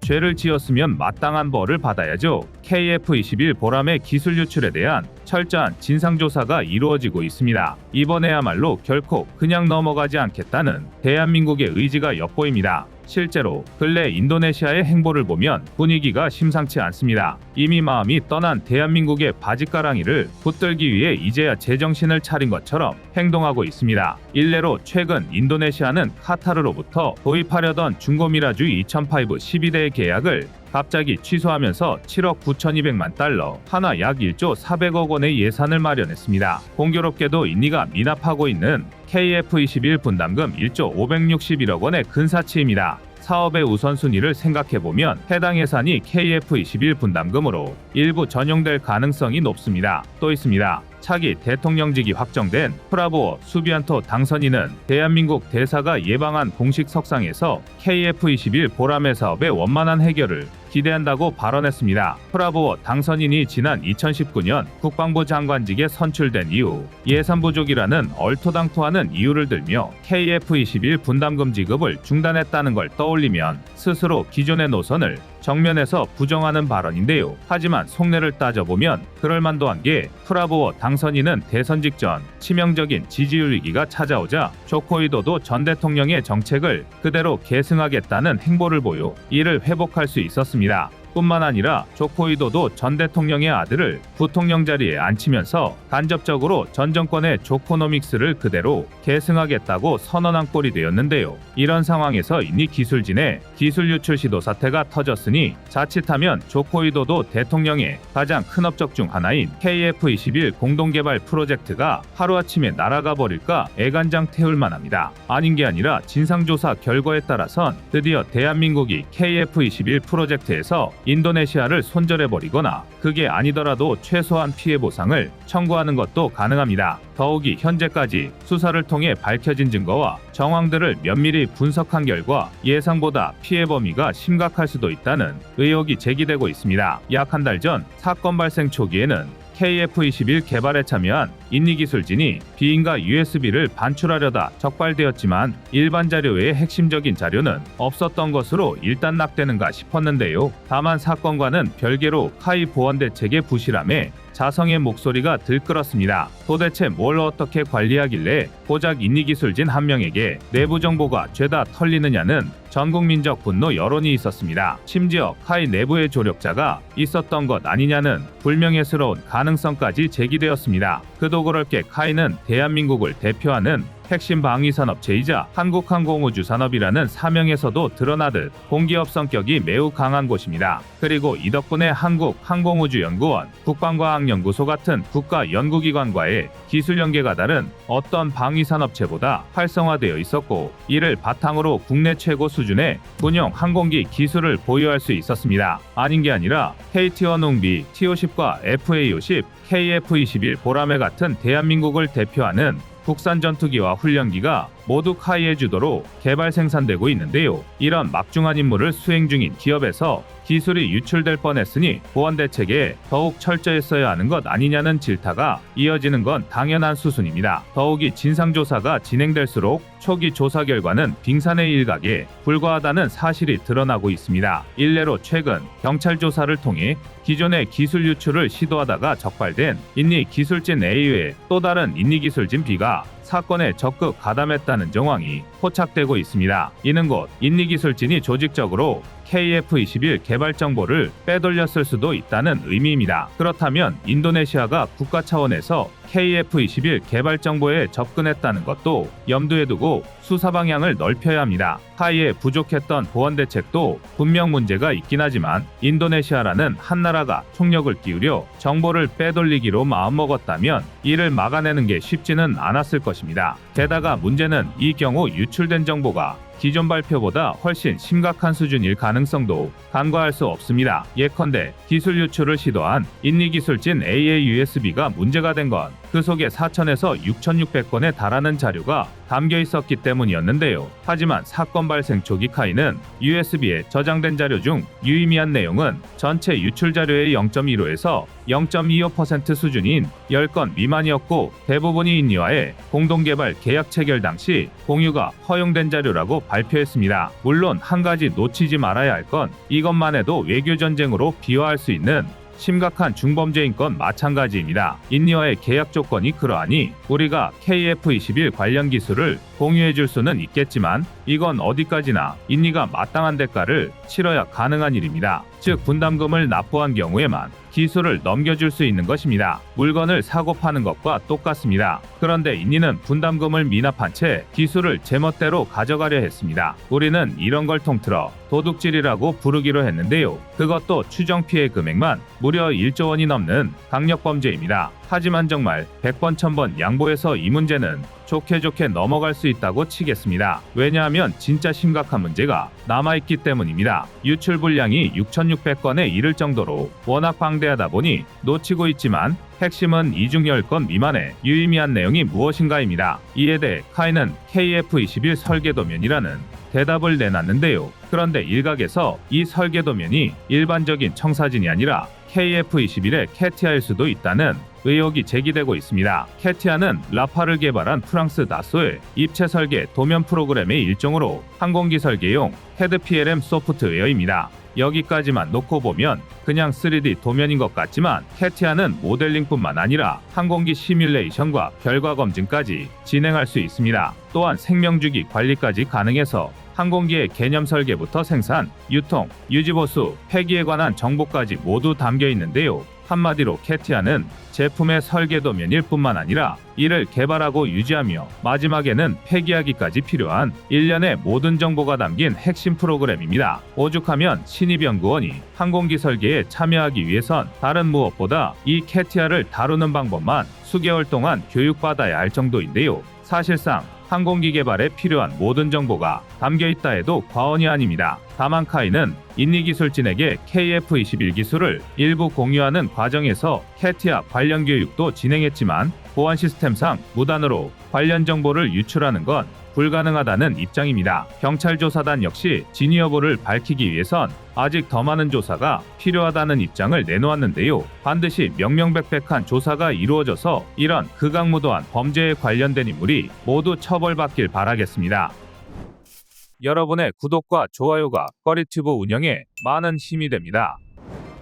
죄를 지었으면 마땅한 벌을 받아야죠. KF-21 보람의 기술 유출에 대한 철저한 진상조사가 이루어지고 있습니다. 이번에야말로 결코 그냥 넘어가지 않겠다는 대한민국의 의지가 엿보입니다. 실제로 근래 인도네시아의 행보를 보면 분위기가 심상치 않습니다. 이미 마음이 떠난 대한민국의 바짓가랑이를 붙들기 위해 이제야 제정신을 차린 것처럼 행동하고 있습니다. 일례로 최근 인도네시아는 카타르로부터 도입하려던 중고미라주 2005 12대의 계약을 갑자기 취소하면서 7억 9,200만 달러, 하나 약 1조 400억 원의 예산을 마련했습니다. 공교롭게도 인니가 미납하고 있는 KF-21 분담금 1조 561억 원의 근사치입니다. 사업의 우선순위를 생각해보면 해당 예산이 KF-21 분담금으로 일부 전용될 가능성이 높습니다. 또 있습니다. 차기 대통령직이 확정된 프라보워 수비안토 당선인은 대한민국 대사가 예방한 공식 석상에서 KF-21 보람의 사업의 원만한 해결을 기대한다고 발언했습니다. 프라보워 당선인이 지난 2019년 국방부 장관직에 선출된 이후 예산 부족이라는 얼토당토하는 이유를 들며 KF-21 분담금 지급을 중단했다는 걸 떠올리면 스스로 기존의 노선을 정면에서 부정하는 발언인데요. 하지만 속내를 따져보면 그럴만도 한 게 프라보워 당선인은 대선 직전 치명적인 지지율 위기가 찾아오자 조코위도도 전 대통령의 정책을 그대로 계승하겠다는 행보를 보여 이를 회복할 수 있었습니다. 뿐만 아니라 조코위도도 전 대통령의 아들을 부통령 자리에 앉히면서 간접적으로 전 정권의 조코노믹스를 그대로 계승하겠다고 선언한 꼴이 되었는데요. 이런 상황에서 인니 기술진의 기술 유출 시도 사태가 터졌으니 자칫하면 조코위도도 대통령의 가장 큰 업적 중 하나인 KF-21 공동개발 프로젝트가 하루아침에 날아가 버릴까 애간장 태울만 합니다. 아닌 게 아니라 진상조사 결과에 따라선 드디어 대한민국이 KF-21 프로젝트에서 인도네시아를 손절해버리거나 그게 아니더라도 최소한 피해 보상을 청구하는 것도 가능합니다. 더욱이 현재까지 수사를 통해 밝혀진 증거와 정황들을 면밀히 분석한 결과 예상보다 피해 범위가 심각할 수도 있다는 의혹이 제기되고 있습니다. 약 한 달 전 사건 발생 초기에는 KF-21 개발에 참여한 인니기술진이 비인가 USB를 반출하려다 적발되었지만 일반 자료의 핵심적인 자료는 없었던 것으로 일단 낙되는가 싶었는데요. 다만 사건과는 별개로 카이 보안대책의 부실함에 자성의 목소리가 들끓었습니다. 도대체 뭘 어떻게 관리하길래 고작 인니기술진 한 명에게 내부 정보가 죄다 털리느냐는 전국민적 분노 여론이 있었습니다. 심지어 카이 내부의 조력자가 있었던 것 아니냐는 불명예스러운 가능성까지 제기되었습니다. 그도 그럴 게 카이는 대한민국을 대표하는 핵심 방위산업체이자 한국항공우주산업이라는 사명에서도 드러나듯 공기업 성격이 매우 강한 곳입니다. 그리고 이 덕분에 한국항공우주연구원, 국방과학연구소 같은 국가연구기관과의 기술 연계가 다른 어떤 방위산업체보다 활성화되어 있었고 이를 바탕으로 국내 최고 수준의 군용 항공기 기술을 보유할 수 있었습니다. 아닌 게 아니라 KT-1웅비, T-50과 FA-50, KF-21 보라매 같은 대한민국을 대표하는 국산 전투기와 훈련기가 모두 카이의 주도로 개발 생산되고 있는데요. 이런 막중한 임무를 수행 중인 기업에서 기술이 유출될 뻔했으니 보안 대책에 더욱 철저했어야 하는 것 아니냐는 질타가 이어지는 건 당연한 수순입니다. 더욱이 진상조사가 진행될수록 초기 조사 결과는 빙산의 일각에 불과하다는 사실이 드러나고 있습니다. 일례로 최근 경찰 조사를 통해 기존의 기술 유출을 시도하다가 적발된 인니 기술진 A 외에 또 다른 인니 기술진 B가 사건에 적극 가담했다는 정황이 포착되고 있습니다. 이는 곧 인니 기술진이 조직적으로 KF-21 개발 정보를 빼돌렸을 수도 있다는 의미입니다. 그렇다면 인도네시아가 국가 차원에서 KF-21 개발 정보에 접근했다는 것도 염두에 두고 수사 방향을 넓혀야 합니다. 카이에 부족했던 보안 대책도 분명 문제가 있긴 하지만 인도네시아라는 한 나라가 총력을 기울여 정보를 빼돌리기로 마음먹었다면 이를 막아내는 게 쉽지는 않았을 것입니다. 게다가 문제는 이 경우 유출된 정보가 기존 발표보다 훨씬 심각한 수준일 가능성도 간과할 수 없습니다. 예컨대 기술 유출을 시도한 인니 기술진 A의 USB가 문제가 된 건 그 속에 4,000에서 6,600건에 달하는 자료가 담겨 있었기 때문이었는데요. 하지만 사건 발생 초기 카이는 USB에 저장된 자료 중 유의미한 내용은 전체 유출 자료의 0.15에서 0.25% 수준인 10건 미만이었고, 대부분이 인니와의 공동개발 계약 체결 당시 공유가 허용된 자료라고 발표했습니다. 물론 한 가지 놓치지 말아야 할 건 이것만 해도 외교전쟁으로 비화할 수 있는 심각한 중범죄인 건 마찬가지입니다. 인니와의 계약 조건이 그러하니 우리가 KF-21 관련 기술을 공유해줄 수는 있겠지만 이건 어디까지나 인니가 마땅한 대가를 치러야 가능한 일입니다. 즉 분담금을 납부한 경우에만 기술을 넘겨줄 수 있는 것입니다. 물건을 사고 파는 것과 똑같습니다. 그런데 인니는 분담금을 미납한 채 기술을 제멋대로 가져가려 했습니다. 우리는 이런 걸 통틀어 도둑질이라고 부르기로 했는데요. 그것도 추정 피해 금액만 무려 1조 원이 넘는 강력범죄입니다. 하지만 정말 100번 1000번 양보해서 이 문제는 좋게 넘어갈 수 있다고 치겠습니다. 왜냐하면 진짜 심각한 문제가 남아있기 때문입니다. 유출 분량이 6,600건에 이를 정도로 워낙 방대하다 보니 놓치고 있지만 핵심은 이 중 10건 미만의 유의미한 내용이 무엇인가입니다. 이에 대해 카이는 KF-21 설계도면이라는 대답을 내놨는데요. 그런데 일각에서 이 설계도면이 일반적인 청사진이 아니라 KF-21의 캐티아일 수도 있다는 의혹이 제기되고 있습니다. 캐티아는 라파를 개발한 프랑스 다소의 입체 설계 도면 프로그램의 일종으로 항공기 설계용 헤드 PLM 소프트웨어입니다. 여기까지만 놓고 보면 그냥 3D 도면인 것 같지만 캐티아는 모델링뿐만 아니라 항공기 시뮬레이션과 결과 검증까지 진행할 수 있습니다. 또한 생명주기 관리까지 가능해서 항공기의 개념 설계부터 생산, 유통, 유지보수, 폐기에 관한 정보까지 모두 담겨 있는데요. 한마디로 캐티아는 제품의 설계도면일 뿐만 아니라 이를 개발하고 유지하며 마지막에는 폐기하기까지 필요한 일련의 모든 정보가 담긴 핵심 프로그램입니다. 오죽하면 신입연구원이 항공기 설계에 참여하기 위해선 다른 무엇보다 이 캐티아를 다루는 방법만 수개월 동안 교육받아야 할 정도인데요. 사실상 항공기 개발에 필요한 모든 정보가 담겨 있다 해도 과언이 아닙니다. 다만 카이는 인니 기술진에게 KF-21 기술을 일부 공유하는 과정에서 캐티아 관련 교육도 진행했지만 보안 시스템상 무단으로 관련 정보를 유출하는 건 불가능하다는 입장입니다. 경찰 조사단 역시 진위 여부를 밝히기 위해선 아직 더 많은 조사가 필요하다는 입장을 내놓았는데요. 반드시 명명백백한 조사가 이루어져서 이런 극악무도한 범죄에 관련된 인물이 모두 처벌받길 바라겠습니다. 여러분의 구독과 좋아요가 꺼리튜브 운영에 많은 힘이 됩니다.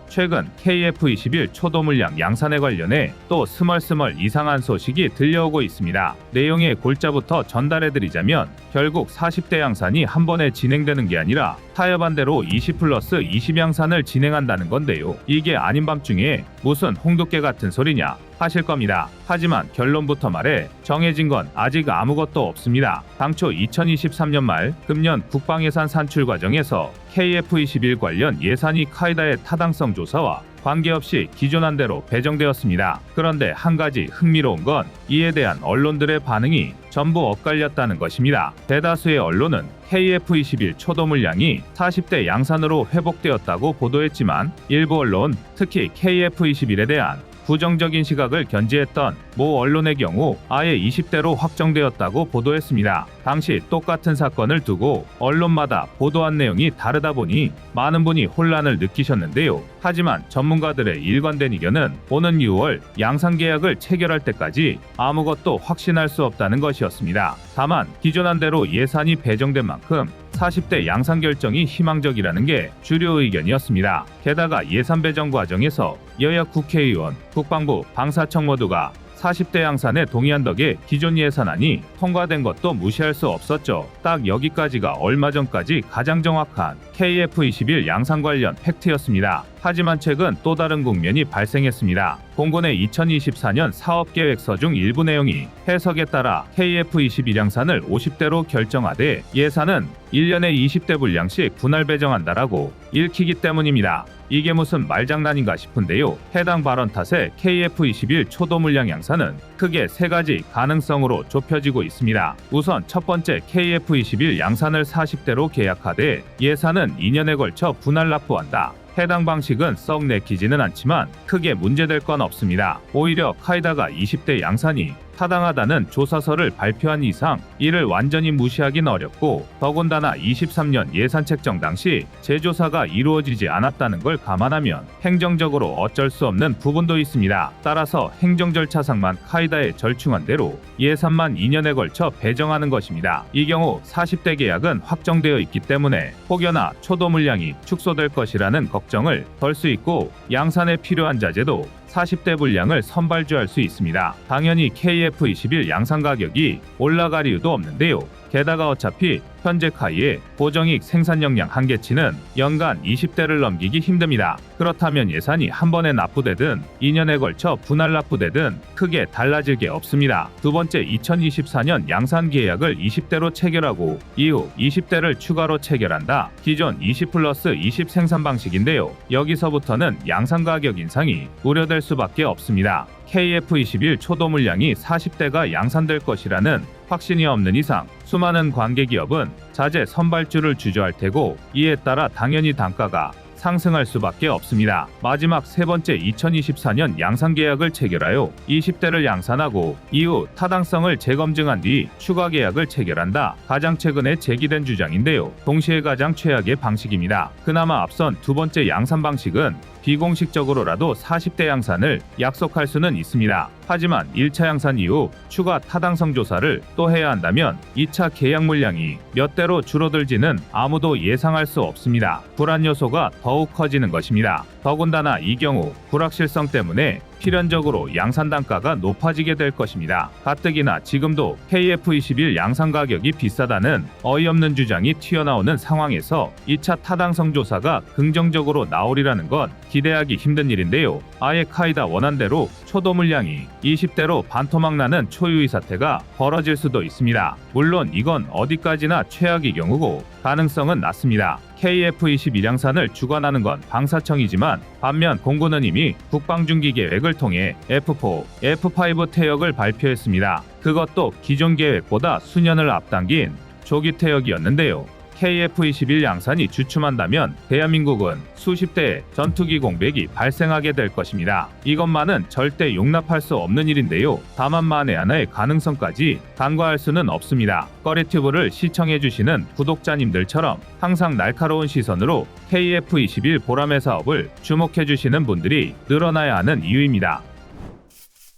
최근 KF-21 초도 물량 양산에 관련해 또 스멀스멀 이상한 소식이 들려오고 있습니다. 내용의 골자부터 전달해드리자면 결국 40대 양산이 한 번에 진행되는 게 아니라 타협안대로 20+20 양산을 진행한다는 건데요. 이게 아닌 밤중에 무슨 홍두깨 같은 소리냐 하실 겁니다. 하지만 결론부터 말해 정해진 건 아직 아무것도 없습니다. 당초 2023년 말 금년 국방예산 산출 과정에서 KF-21 관련 예산이 카이다의 타당성 조사와 관계없이 기존한 대로 배정되었습니다. 그런데 한 가지 흥미로운 건 이에 대한 언론들의 반응이 전부 엇갈렸다는 것입니다. 대다수의 언론은 KF-21 초도 물량이 40대 양산으로 회복되었다고 보도했지만 일부 언론, 특히 KF-21에 대한 부정적인 시각을 견지했던 모 언론의 경우 아예 20대로 확정되었다고 보도했습니다. 당시 똑같은 사건을 두고 언론마다 보도한 내용이 다르다 보니 많은 분이 혼란을 느끼셨는데요. 하지만 전문가들의 일관된 의견은 오는 6월 양산 계약을 체결할 때까지 아무것도 확신할 수 없다는 것이었습니다. 다만 기존한 대로 예산이 배정된 만큼 40대 양산 결정이 희망적이라는 게 주류 의견이었습니다. 게다가 예산 배정 과정에서 여야 국회의원, 국방부, 방사청 모두가 40대 양산에 동의한 덕에 기존 예산안이 통과된 것도 무시할 수 없었죠. 딱 여기까지가 얼마 전까지 가장 정확한 KF-21 양산 관련 팩트였습니다. 하지만 최근 또 다른 국면이 발생했습니다. 공군의 2024년 사업계획서 중 일부 내용이 해석에 따라 KF-21 양산을 50대로 결정하되 예산은 1년에 20대 분량씩 분할 배정한다라고 읽히기 때문입니다. 이게 무슨 말장난인가 싶은데요. 해당 발언 탓에 KF-21 초도 물량 양산은 크게 세 가지 가능성으로 좁혀지고 있습니다. 우선 첫 번째, KF-21 양산을 40대로 계약하되 예산은 2년에 걸쳐 분할 납부한다. 해당 방식은 썩 내키지는 않지만 크게 문제될 건 없습니다. 오히려 카이다가 20대 양산이 타당하다는 조사서를 발표한 이상 이를 완전히 무시하긴 어렵고, 더군다나 23년 예산 책정 당시 재조사가 이루어지지 않았다는 걸 감안하면 행정적으로 어쩔 수 없는 부분도 있습니다. 따라서 행정 절차상만 카이다의 절충한 대로 예산만 2년에 걸쳐 배정하는 것입니다. 이 경우 40대 계약은 확정되어 있기 때문에 혹여나 초도 물량이 축소될 것이라는 걱정을 덜 수 있고, 양산에 필요한 자재도 40대 분량을 선발주할 수 있습니다. 당연히 KF21 양산 가격이 올라갈 이유도 없는데요. 게다가 어차피 현재 카이의 고정익 생산 역량 한계치는 연간 20대를 넘기기 힘듭니다. 그렇다면 예산이 한 번에 납부되든 2년에 걸쳐 분할 납부되든 크게 달라질 게 없습니다. 두 번째, 2024년 양산 계약을 20대로 체결하고 이후 20대를 추가로 체결한다. 기존 20+20 생산 방식인데요. 여기서부터는 양산 가격 인상이 우려될 수밖에 없습니다. KF21 초도 물량이 40대가 양산될 것이라는 확신이 없는 이상 수많은 관계기업은 자재 선발주를 주저할 테고, 이에 따라 당연히 단가가 상승할 수밖에 없습니다. 마지막 세 번째, 2024년 양산 계약을 체결하여 20대를 양산하고 이후 타당성을 재검증한 뒤 추가 계약을 체결한다. 가장 최근에 제기된 주장인데요. 동시에 가장 최악의 방식입니다. 그나마 앞선 두 번째 양산 방식은 비공식적으로라도 40대 양산을 약속할 수는 있습니다. 하지만 1차 양산 이후 추가 타당성 조사를 또 해야 한다면 2차 계약 물량이 몇 대로 줄어들지는 아무도 예상할 수 없습니다. 불안 요소가 더욱 커지는 것입니다. 더군다나 이 경우 불확실성 때문에 필연적으로 양산 단가가 높아지게 될 것입니다. 가뜩이나 지금도 KF21 양산 가격이 비싸다는 어이없는 주장이 튀어나오는 상황에서 2차 타당성 조사가 긍정적으로 나오리라는 건 기대하기 힘든 일인데요. 아예 카이다 원안대로 초도 물량이 20대로 반토막 나는 초유의 사태가 벌어질 수도 있습니다. 물론 이건 어디까지나 최악의 경우고 가능성은 낮습니다. KF21 양산을 주관하는 건 방사청이지만, 반면 공군은 이미 국방중기 계획을 통해 F4, F5 퇴역을 발표했습니다. 그것도 기존 계획보다 수년을 앞당긴 조기 퇴역이었는데요. KF21 양산이 주춤한다면 대한민국은 수십 대의 전투기 공백이 발생하게 될 것입니다. 이것만은 절대 용납할 수 없는 일인데요. 다만 만에 하나의 가능성까지 간과할 수는 없습니다. 꺼리튜브를 시청해주시는 구독자님들처럼 항상 날카로운 시선으로 KF21 보람의 사업을 주목해주시는 분들이 늘어나야 하는 이유입니다.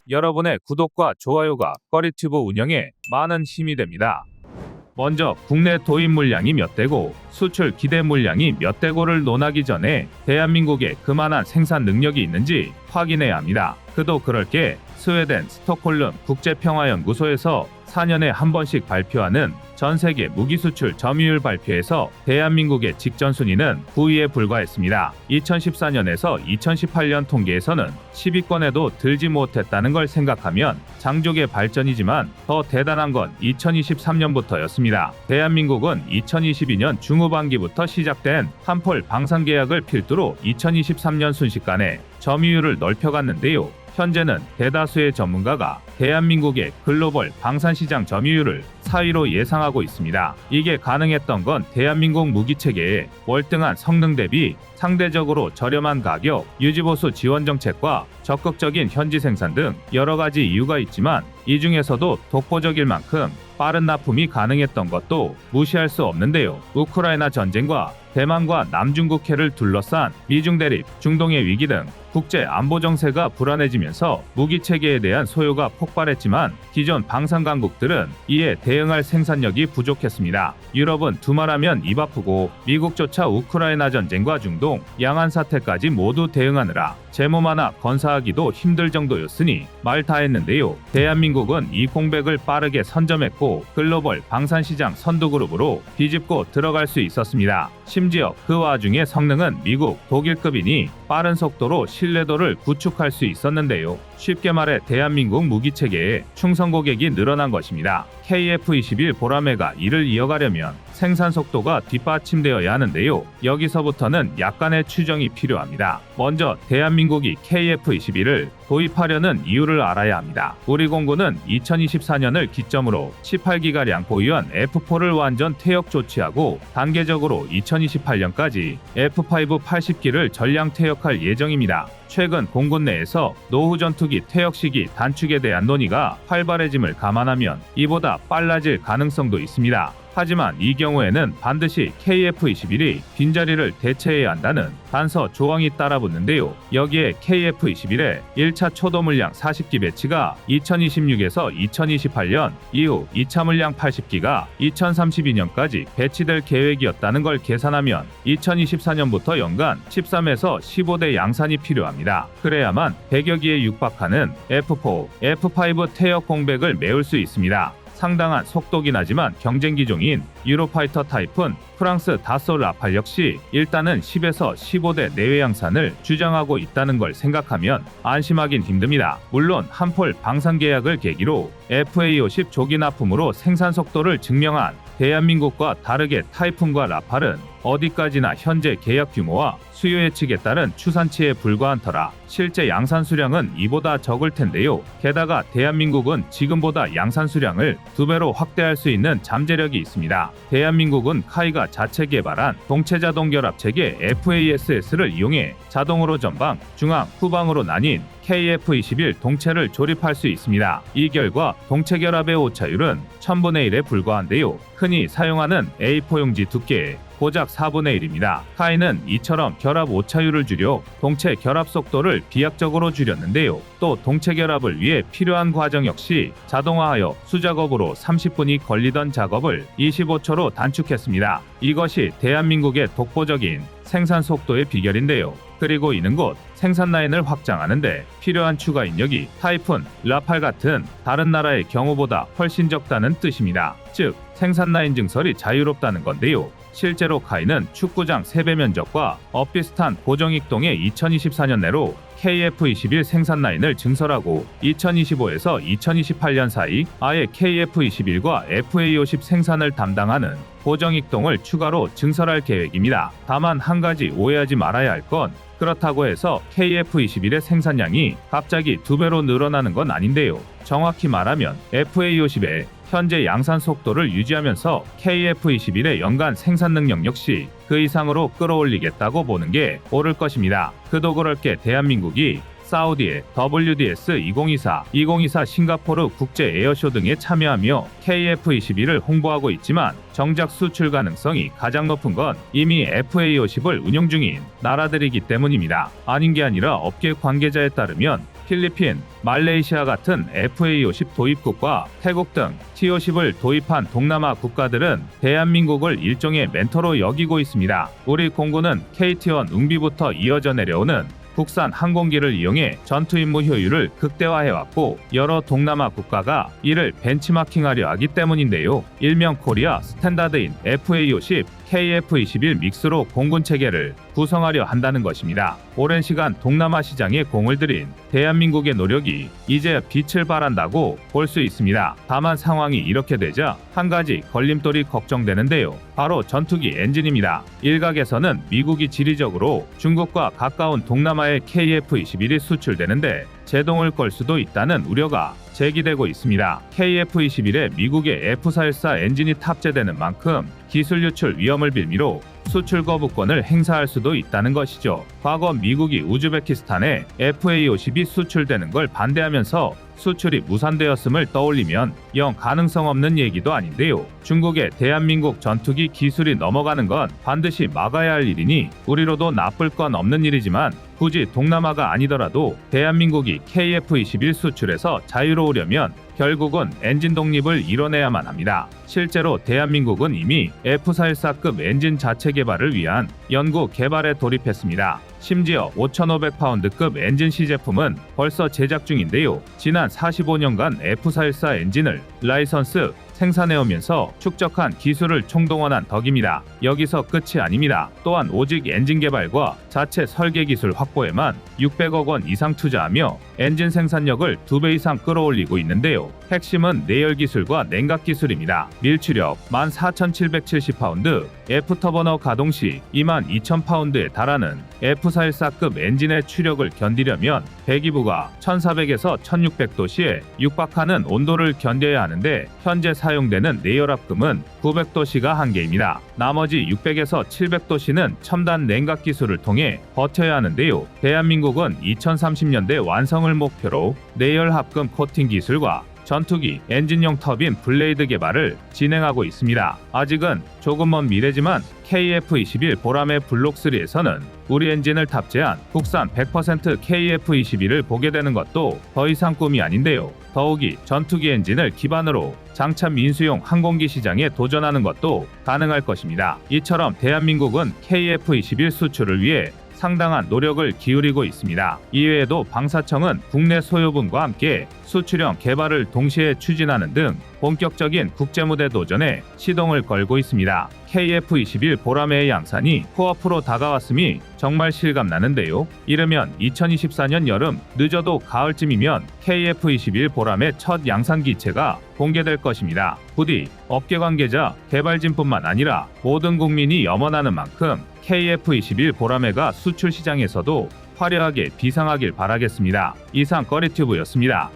여러분의 구독과 좋아요가 꺼리튜브 운영에 많은 힘이 됩니다. 먼저 국내 도입 물량이 몇 대고 수출 기대 물량이 몇 대고를 논하기 전에 대한민국에 그만한 생산 능력이 있는지 확인해야 합니다. 그도 그럴 게 스웨덴 스톡홀름 국제평화연구소에서 4년에 한 번씩 발표하는 전세계 무기수출 점유율 발표에서 대한민국의 직전 순위는 9위에 불과했습니다. 2014년에서 2018년 통계에서는 10위권에도 들지 못했다는 걸 생각하면 장족의 발전이지만 더 대단한 건 2023년부터였습니다. 대한민국은 2022년 중후반기부터 시작된 한폴 방산 계약을 필두로 2023년 순식간에 점유율을 넓혀갔는데요. 현재는 대다수의 전문가가 대한민국의 글로벌 방산시장 점유율을 4위로 예상하고 있습니다. 이게 가능했던 건 대한민국 무기체계의 월등한 성능 대비 상대적으로 저렴한 가격, 유지보수 지원 정책과 적극적인 현지 생산 등 여러 가지 이유가 있지만, 이 중에서도 독보적일 만큼 빠른 납품이 가능했던 것도 무시할 수 없는데요. 우크라이나 전쟁과 대만과 남중국해를 둘러싼 미중 대립, 중동의 위기 등 국제 안보 정세가 불안해지면서 무기 체계에 대한 소요가 폭발했지만 기존 방산 강국들은 이에 대응할 생산력이 부족했습니다. 유럽은 두말하면 입 아프고 미국조차 우크라이나 전쟁과 중동, 양안 사태까지 모두 대응하느라 제몸 하나 건사하기도 힘들 정도였으니 말 다 했는데요. 대한민국은 이 공백을 빠르게 선점했고 글로벌 방산시장 선두그룹으로 비집고 들어갈 수 있었습니다. 심지어 그 와중에 성능은 미국, 독일급이니 빠른 속도로 신뢰도를 구축할 수 있었는데요. 쉽게 말해 대한민국 무기체계에 충성 고객이 늘어난 것입니다. KF21 보라매가 이를 이어가려면 생산 속도가 뒷받침되어야 하는데요. 여기서부터는 약간의 추정이 필요합니다. 먼저 대한민국이 KF21을 도입하려는 이유를 알아야 합니다. 우리 공군은 2024년을 기점으로 18기가량 보유한 F4를 완전 퇴역 조치하고 단계적으로 2028년까지 F5 80기를 전량 퇴역할 예정입니다. 최근 공군 내에서 노후 전투기 퇴역 시기 단축에 대한 논의가 활발해짐을 감안하면 이보다 빨라질 가능성도 있습니다. 하지만 이 경우에는 반드시 KF-21이 빈자리를 대체해야 한다는 단서 조항이 따라붙는데요. 여기에 KF-21의 1차 초도 물량 40기 배치가 2026에서 2028년 이후 2차 물량 80기가 2032년까지 배치될 계획이었다는 걸 계산하면 2024년부터 연간 13에서 15대 양산이 필요합니다. 그래야만 100여 기에 육박하는 F4, F5 퇴역 공백을 메울 수 있습니다. 상당한 속도긴 하지만 경쟁 기종인 유로파이터 타입은 프랑스 다소 라팔 역시 일단은 10에서 15대 내외 양산을 주장하고 있다는 걸 생각하면 안심하긴 힘듭니다. 물론 한폴 방산 계약을 계기로 FA-50 조기 납품으로 생산 속도를 증명한 대한민국과 다르게 타이푼과 라팔은 어디까지나 현재 계약 규모와 수요 예측에 따른 추산치에 불과한 터라 실제 양산 수량은 이보다 적을 텐데요. 게다가 대한민국은 지금보다 양산 수량을 2배로 확대할 수 있는 잠재력이 있습니다. 대한민국은 카이가 자체 개발한 동체 자동 결합 체계 FASS를 이용해 자동으로 전방, 중앙, 후방으로 나뉜 KF-21 동체를 조립할 수 있습니다. 이 결과 동체 결합의 오차율은 1000분의 1에 불과한데요. 흔히 사용하는 A4 용지 두께의 고작 4분의 1입니다. 카이는 이처럼 결합 오차율을 줄여 동체 결합 속도를 비약적으로 줄였는데요. 또 동체 결합을 위해 필요한 과정 역시 자동화하여 수작업으로 30분이 걸리던 작업을 25초로 단축했습니다. 이것이 대한민국의 독보적인 생산 속도의 비결인데요. 그리고 이는 곧 생산 라인을 확장하는데 필요한 추가 인력이 타이푼, 라팔 같은 다른 나라의 경우보다 훨씬 적다는 뜻입니다. 즉, 생산 라인 증설이 자유롭다는 건데요. 실제로 카이는 축구장 3배 면적과 엇비슷한 고정익동의 2024년 내로 KF-21 생산 라인을 증설하고 2025에서 2028년 사이 아예 KF-21과 FA-50 생산을 담당하는 고정익동을 추가로 증설할 계획입니다. 다만 한 가지 오해하지 말아야 할 건 그렇다고 해서 KF-21의 생산량이 갑자기 2배로 늘어나는 건 아닌데요. 정확히 말하면 FA-50의 현재 양산 속도를 유지하면서 KF-21의 연간 생산 능력 역시 그 이상으로 끌어올리겠다고 보는 게 옳을 것입니다. 그도 그럴 게 대한민국이 사우디의 WDS 2024, 2024 싱가포르 국제 에어쇼 등에 참여하며 KF-21을 홍보하고 있지만 정작 수출 가능성이 가장 높은 건 이미 FA-50을 운용 중인 나라들이기 때문입니다. 아닌 게 아니라 업계 관계자에 따르면 필리핀, 말레이시아 같은 FA-50 도입국과 태국 등 T-50을 도입한 동남아 국가들은 대한민국을 일종의 멘토로 여기고 있습니다. 우리 공군은 KT-1 응비부터 이어져 내려오는 국산 항공기를 이용해 전투 임무 효율을 극대화해왔고 여러 동남아 국가가 이를 벤치마킹하려 하기 때문인데요. 일명 코리아 스탠다드인 FA-50, KF-21 믹스로 공군 체계를 구성하려 한다는 것입니다. 오랜 시간 동남아 시장에 공을 들인 대한민국의 노력이 이제 빛을 발한다고 볼 수 있습니다. 다만 상황이 이렇게 되자 한 가지 걸림돌이 걱정되는데요. 바로 전투기 엔진입니다. 일각에서는 미국이 지리적으로 중국과 가까운 동남아에 KF-21이 수출되는데 제동을 걸 수도 있다는 우려가 제기되고 있습니다. KF-21에 미국의 F414 엔진이 탑재되는 만큼 기술 유출 위험을 빌미로 수출 거부권을 행사할 수도 있다는 것이죠. 과거 미국이 우즈베키스탄에 FA-50이 수출되는 걸 반대하면서 수출이 무산되었음을 떠올리면 영 가능성 없는 얘기도 아닌데요. 중국에 대한민국 전투기 기술이 넘어가는 건 반드시 막아야 할 일이니 우리로도 나쁠 건 없는 일이지만 굳이 동남아가 아니더라도 대한민국이 KF-21 수출에서 자유로우려면 결국은 엔진 독립을 이뤄내야만 합니다. 실제로 대한민국은 이미 F414급 엔진 자체 개발을 위한 연구 개발에 돌입했습니다. 심지어 5,500파운드급 엔진 시제품은 벌써 제작 중인데요. 지난 45년간 F414 엔진을 라이선스 생산해오면서 축적한 기술을 총동원한 덕입니다. 여기서 끝이 아닙니다. 또한 오직 엔진 개발과 자체 설계 기술 확보에만 600억 원 이상 투자하며 엔진 생산력을 2배 이상 끌어올리고 있는데요. 핵심은 내열 기술과 냉각 기술입니다. 밀추력 14,770파운드, F터버너 가동 시 22,000파운드에 달하는 F414급 엔진의 추력을 견디려면 배기부가 1,400에서 1,600도 시에 육박하는 온도를 견뎌야 하는데 현재 사용되는 내열압금은 900도씨가 한계입니다. 나머지 600에서 700도씨는 첨단 냉각 기술을 통해 버텨야 하는데요. 대한민국은 2030년대 완성을 목표로 내열합금 코팅 기술과 전투기, 엔진용 터빈 블레이드 개발을 진행하고 있습니다. 아직은 조금 먼 미래지만 KF-21 보람의 블록3에서는 우리 엔진을 탑재한 국산 100% KF-21을 보게 되는 것도 더 이상 꿈이 아닌데요. 더욱이 전투기 엔진을 기반으로 장착 민수용 항공기 시장에 도전하는 것도 가능할 것입니다. 이처럼 대한민국은 KF-21 수출을 위해 상당한 노력을 기울이고 있습니다. 이외에도 방사청은 국내 소요분과 함께 수출형 개발을 동시에 추진하는 등 본격적인 국제무대 도전에 시동을 걸고 있습니다. KF-21 보라매의 양산이 코앞으로 다가왔음이 정말 실감나는데요. 이르면 2024년 여름, 늦어도 가을쯤이면 KF-21 보라매 첫 양산 기체가 공개될 것입니다. 부디 업계 관계자, 개발진뿐만 아니라 모든 국민이 염원하는 만큼 KF-21 보라매가 수출 시장에서도 화려하게 비상하길 바라겠습니다. 이상 꺼리튜브였습니다.